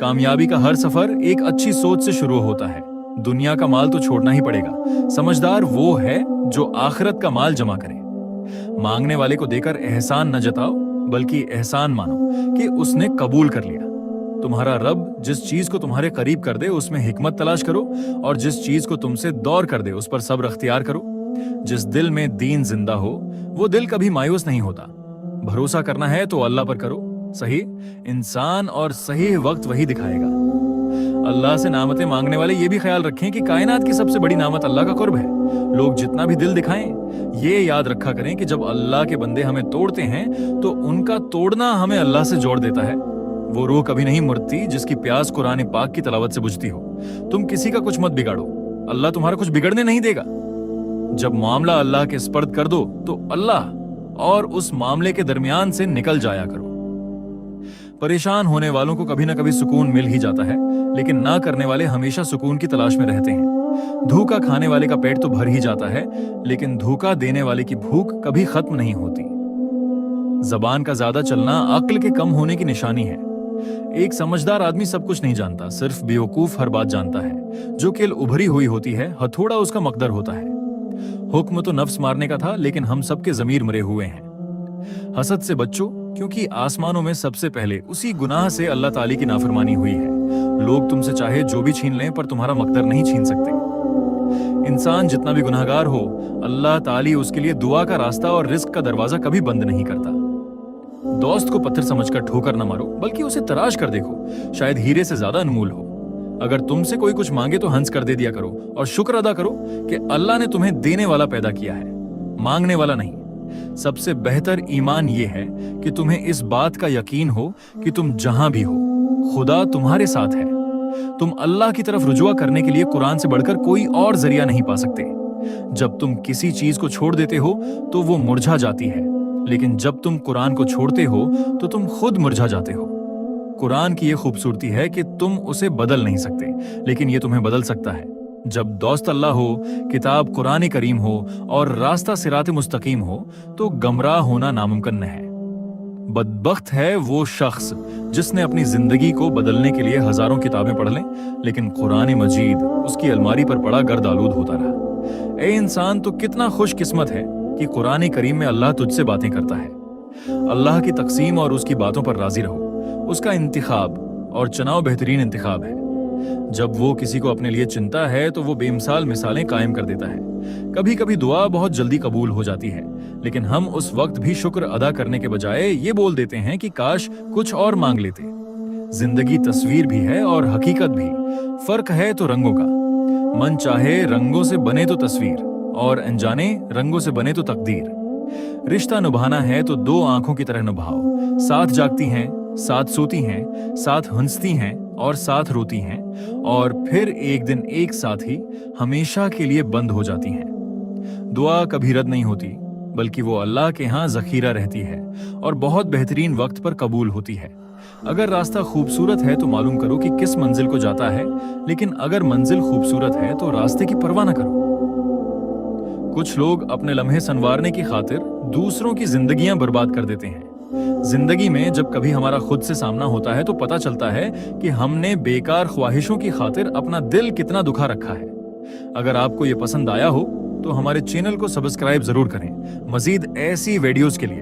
कामयाबी का हर सफर एक अच्छी सोच से शुरू होता है। दुनिया का माल तो छोड़ना ही पड़ेगा। समझदार वो है जो आखिरत का माल जमा करे। मांगने वाले को देकर एहसान न जताओ, बल्कि एहसान मानो कि उसने कबूल कर लिया। तुम्हारा रब जिस चीज को तुम्हारे करीब कर दे उसमें हिकमत तलाश करो, और जिस चीज को तुमसे दूर कर दे उस पर सब्र अख्तियार करो। जिस दिल में दीन जिंदा हो वो दिल कभी मायूस नहीं होता। भरोसा करना है तो अल्लाह पर करो। सही इंसान और सही वक्त वही दिखाएगा। अल्लाह से नामतें मांगने वाले ये भी ख्याल रखें कि कायनात की सबसे बड़ी नामत अल्लाह का कुर्ब है। लोग जितना भी दिल दिखाएं, ये याद रखा करें कि जब अल्लाह के बंदे हमें तोड़ते हैं तो उनका तोड़ना हमें अल्लाह से जोड़ देता है। वो रूह कभी नहीं मरती जिसकी प्यास कुरान पाक की तलावत से बुझती हो। तुम किसी का कुछ मत बिगाड़ो, अल्लाह तुम्हारा कुछ बिगड़ने नहीं देगा। जब मामला अल्लाह के स्पर्द कर दो तो अल्लाह और उस मामले के दरमियान से निकल जाया करो। परेशान होने वालों को कभी ना कभी सुकून मिल ही जाता है, लेकिन ना करने वाले हमेशा सुकून की तलाश में रहते हैं। धोखा खाने वाले का पेट तो भर ही जाता है, लेकिन धोखा देने वाले की भूख कभी खत्म नहीं होती। जबान का ज्यादा चलना अक्ल के कम होने की निशानी है। एक समझदार आदमी सब कुछ नहीं जानता, सिर्फ बेवकूफ हर बात जानता है। जो केल उभरी हुई होती है हथौड़ा उसका मकदर होता है। हुक्म तो नफ्स मारने का था, लेकिन हम सबके जमीर मरे हुए हैं। हसद से बच्चो, क्योंकि आसमानों में सबसे पहले उसी गुनाह से अल्लाह ताली की नाफरमानी हुई है। लोग तुमसे चाहे जो भी छीन लें, पर तुम्हारा मकदर नहीं छीन सकते। इंसान जितना भी गुनाहगार हो, अल्लाह ताली उसके लिए दुआ का रास्ता और रिस्क का दरवाजा कभी बंद नहीं करता। दोस्त को पत्थर समझकर ठोकर न मारो, बल्कि उसे तराश कर देखो, शायद हीरे से ज्यादा अनमोल हो। अगर तुमसे कोई कुछ मांगे तो हंस कर दे दिया करो और शुक्र अदा करो कि अल्लाह ने तुम्हें देने वाला पैदा किया है, मांगने वाला नहीं। सबसे बेहतर ईमान यह है कि तुम्हें इस बात का यकीन हो कि तुम जहां भी हो खुदा तुम्हारे साथ है। तुम अल्लाह की तरफ रुजुआ करने के लिए कुरान से बढ़कर कोई और जरिया नहीं पा सकते। जब तुम किसी चीज को छोड़ देते हो तो वो मुरझा जाती है, लेकिन जब तुम कुरान को छोड़ते हो तो तुम खुद मुरझा जाते हो। कुरान की यह खूबसूरती है कि तुम उसे बदल नहीं सकते, लेकिन यह तुम्हें बदल सकता है। जब दोस्त अल्लाह हो, किताब कुरान करीम हो और रास्ता सिरात मुस्तकीम हो, तो गमराह होना नामुमकिन है। बदबख्त है वो शख्स जिसने अपनी जिंदगी को बदलने के लिए हजारों किताबें पढ़ लें, लेकिन कुरान मजीद उसकी अलमारी पर पड़ा गर्द आलूद होता रहा। ए इंसान, तो कितना खुशकिस्मत है कि कुरान करीम में अल्लाह तुझसे बातें करता है। अल्लाह की तकसीम और उसकी बातों पर राजी रहो। उसका इंतिखाब और चुनाव बेहतरीन इंतिखाब है। जब वो किसी को अपने लिए चुनता है तो वो बेमिसाल मिसालें कायम कर देता है। कभी कभी दुआ बहुत जल्दी कबूल हो जाती है, लेकिन हम उस वक्त भी शुक्र अदा करने के बजाय ये बोल देते हैं कि काश कुछ और मांग लेते। जिंदगी तस्वीर भी है और हकीकत भी। फर्क है तो रंगों का। मन चाहे रंगों से बने तो तस्वीर, और अनजाने रंगों से बने तो तकदीर। रिश्ता निभाना है तो दो आंखों की तरह निभाओ। साथ जागती हैं, साथ सोती हैं, साथ हंसती हैं और साथ रोती हैं, और फिर एक दिन एक साथ ही हमेशा के लिए बंद हो जाती हैं। दुआ कभी रद्द नहीं होती, बल्कि वो अल्लाह के यहाँ जखीरा रहती है और बहुत बेहतरीन वक्त पर कबूल होती है। अगर रास्ता खूबसूरत है तो मालूम करो कि किस मंजिल को जाता है, लेकिन अगर मंजिल खूबसूरत है तो रास्ते की परवाह न करो। कुछ लोग अपने लम्हे संवारने की खातिर दूसरों की जिंदगियां बर्बाद कर देते हैं। जिंदगी में जब कभी हमारा खुद से सामना होता है तो पता चलता है कि हमने बेकार ख्वाहिशों की खातिर अपना दिल कितना दुखा रखा है। अगर आपको ये पसंद आया हो तो हमारे चैनल को सब्सक्राइब जरूर करें, मजीद ऐसी वीडियोस के लिए।